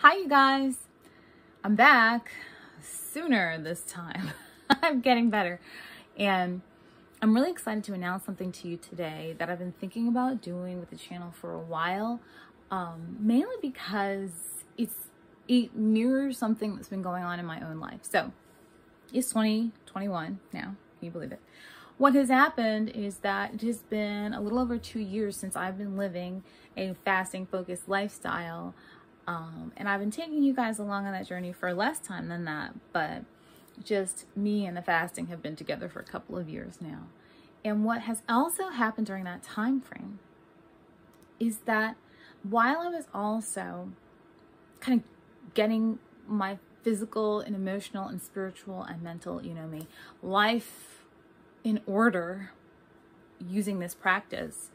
Hi, you guys. I'm back sooner this time. I'm getting better. And I'm really excited to announce something to you today that I've been thinking about doing with the channel for a while, mainly because it mirrors something that's been going on in my own life. So it's 2021 now. Can you believe it? What has happened is that it has been a little over 2 years since I've been living a fasting focused lifestyle. And I've been taking you guys along on that journey for less time than that, but just me and the fasting have been together for a couple of years now. And what has also happened during that time frame is that while I was also kind of getting my physical and emotional and spiritual and mental, you know me, life in order using this practice,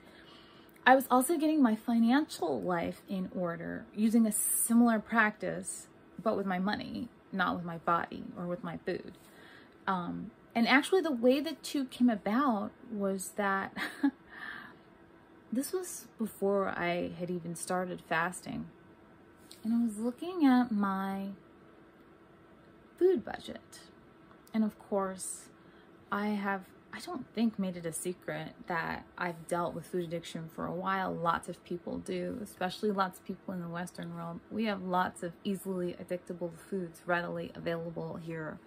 I was also getting my financial life in order using a similar practice, but with my money, not with my body or with my food. And actually the way the two came about was that this was before I had even started fasting. And I was looking at my food budget. And of course, I don't think made it a secret that I've dealt with food addiction for a while. Lots of people do, especially lots of people in the Western world. We have lots of easily addictable foods readily available here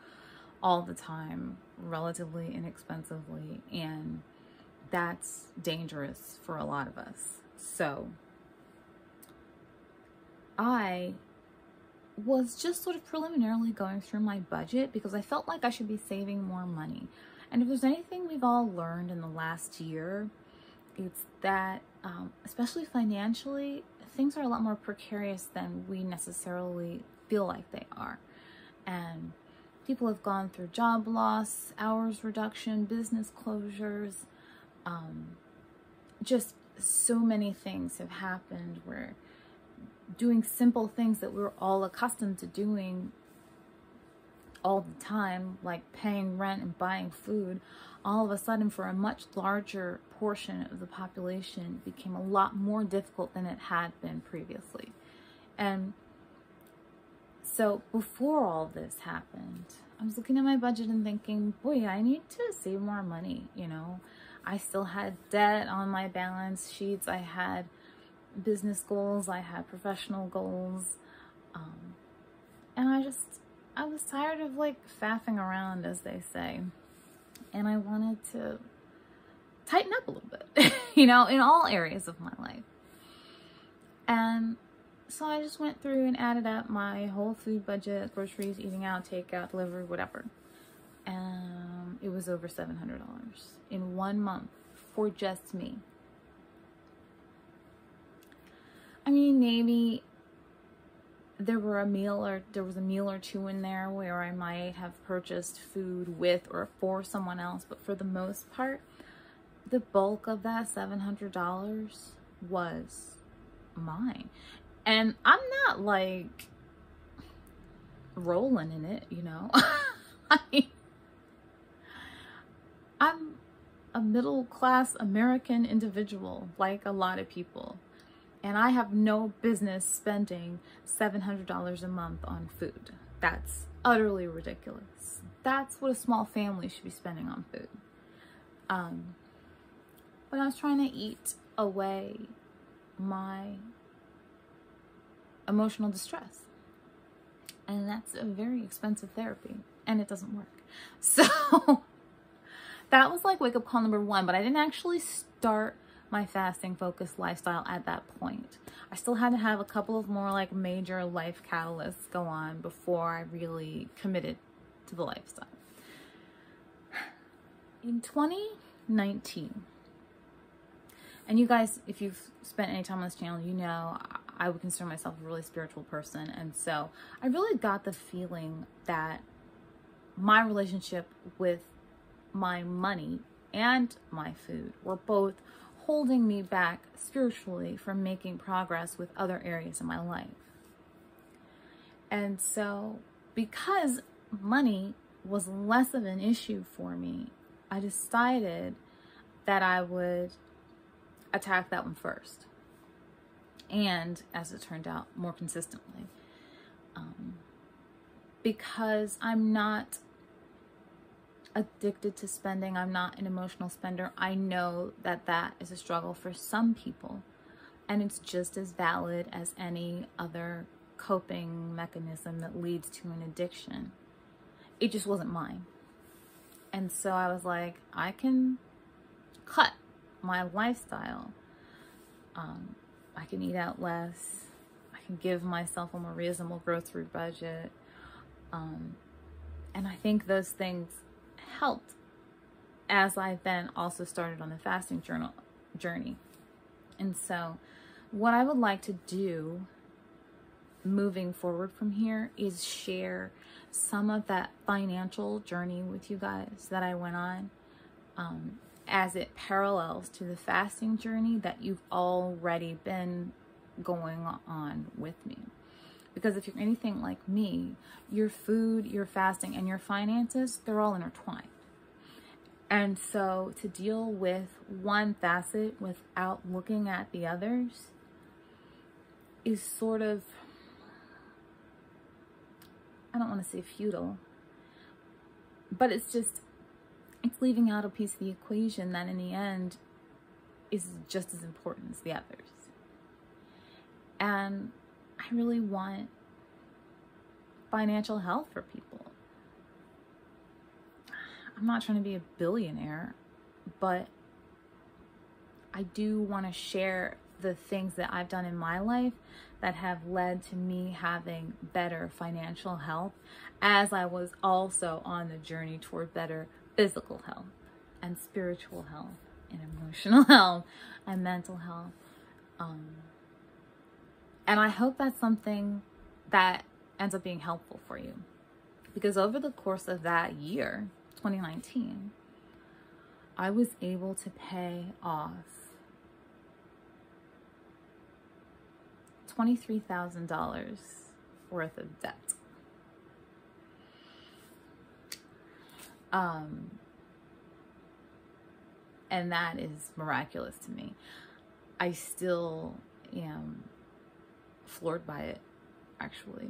all the time, relatively inexpensively, and that's dangerous for a lot of us. So I was just sort of preliminarily going through my budget because I felt like I should be saving more money. And if there's anything we've all learned in the last year, it's that, especially financially, things are a lot more precarious than we necessarily feel like they are. And people have gone through job loss, hours reduction, business closures, just so many things have happened where doing simple things that we're all accustomed to doing all the time, like paying rent and buying food, all of a sudden for a much larger portion of the population became a lot more difficult than it had been previously. And so before all this happened, I was looking at my budget and thinking, boy, I need to save more money. You know, I still had debt on my balance sheets. I had business goals. I had professional goals. And I was tired of like faffing around, as they say. And I wanted to tighten up a little bit, you know, in all areas of my life. And so I just went through and added up my whole food budget, groceries, eating out, takeout, delivery, whatever. And it was over $700 in 1 month for just me. I mean, maybe there was a meal or two in there where I might have purchased food with or for someone else, but for the most part, the bulk of that $700 was mine. And I'm not like rolling in it, you know. I'm a middle-class American individual, like a lot of people. And I have no business spending $700 a month on food. That's utterly ridiculous. That's what a small family should be spending on food. But I was trying to eat away my emotional distress. And that's a very expensive therapy. And it doesn't work. So that was like wake-up call number 1. But I didn't actually start my fasting focused lifestyle at that point. I still had to have a couple of more like major life catalysts go on before I really committed to the lifestyle. In 2019, and you guys, if you've spent any time on this channel, you know I would consider myself a really spiritual person. And so I really got the feeling that my relationship with my money and my food were both holding me back spiritually from making progress with other areas of my life. And so because money was less of an issue for me, I decided that I would attack that one first. And as it turned out, more consistently. because I'm not addicted to spending. I'm not an emotional spender. I know that that is a struggle for some people, and it's just as valid as any other coping mechanism that leads to an addiction. It just wasn't mine. And so I was like, I can cut my lifestyle. I can eat out less. I can give myself a more reasonable grocery budget. And I think those things helped as I then also started on the fasting journey. And so what I would like to do moving forward from here is share some of that financial journey with you guys that I went on, as it parallels to the fasting journey that you've already been going on with me. Because if you're anything like me, your food, your fasting, and your finances, they're all intertwined. And so to deal with one facet without looking at the others is sort of, I don't want to say futile, but it's leaving out a piece of the equation that in the end is just as important as the others. And I really want financial health for people. I'm not trying to be a billionaire, but I do want to share the things that I've done in my life that have led to me having better financial health, as I was also on the journey toward better physical health and spiritual health and emotional health and mental health. And I hope that's something that ends up being helpful for you, because over the course of that year, 2019, I was able to pay off $23,000 worth of debt. And that is miraculous to me. I still am floored by it, actually.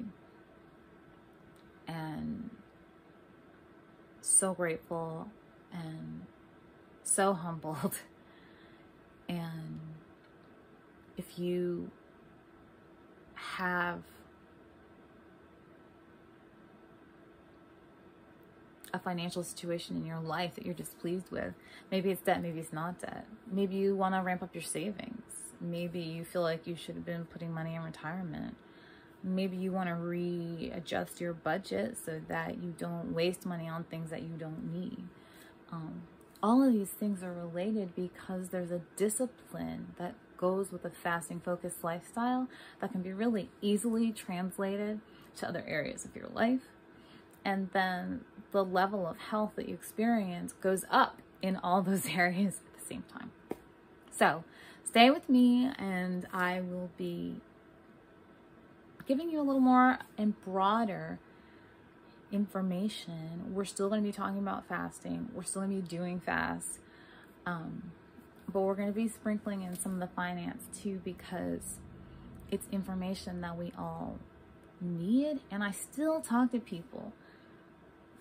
And so grateful and so humbled. And if you have a financial situation in your life that you're displeased with, maybe it's debt, maybe it's not debt, maybe you want to ramp up your savings, maybe you feel like you should have been putting money in retirement, maybe you want to readjust your budget so that you don't waste money on things that you don't need. All of these things are related because there's a discipline that goes with a fasting focused lifestyle that can be really easily translated to other areas of your life. And then the level of health that you experience goes up in all those areas at the same time. So stay with me, and I will be giving you a little more and broader information. We're still going to be talking about fasting. We're still going to be doing fasts. But we're going to be sprinkling in some of the finance too, because it's information that we all need. And I still talk to people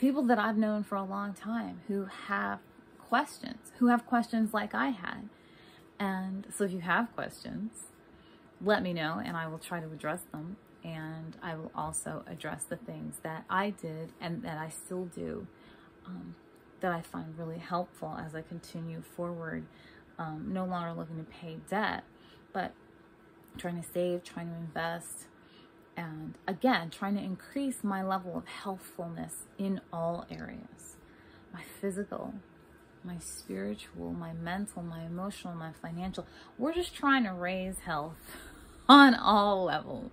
that I've known for a long time who have questions like I had. And so if you have questions, let me know and I will try to address them. And I will also address the things that I did and that I still do, that I find really helpful as I continue forward. No longer looking to pay debt, but trying to save, trying to invest, and again, trying to increase my level of healthfulness in all areas. My physical, my spiritual, my mental, my emotional, my financial. We're just trying to raise health on all levels.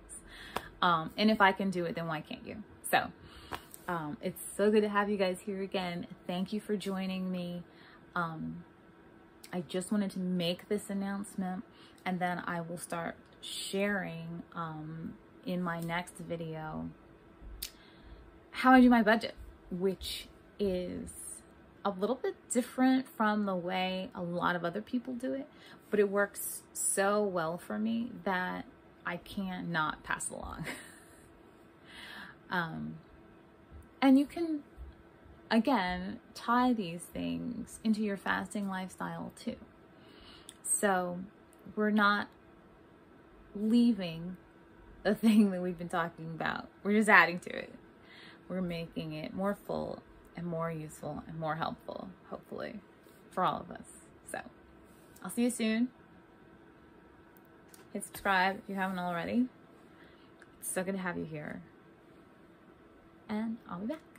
And if I can do it, then why can't you? So it's so good to have you guys here again. Thank you for joining me. I just wanted to make this announcement, and then I will start sharing in my next video how I do my budget, which is a little bit different from the way a lot of other people do it, but it works so well for me that I can't not pass along. And you can, again, tie these things into your fasting lifestyle too. So we're not leaving the thing that we've been talking about. We're just adding to it. We're making it more full and more useful and more helpful, hopefully, for all of us. So I'll see you soon. Hit subscribe if you haven't already. It's so good to have you here. And I'll be back.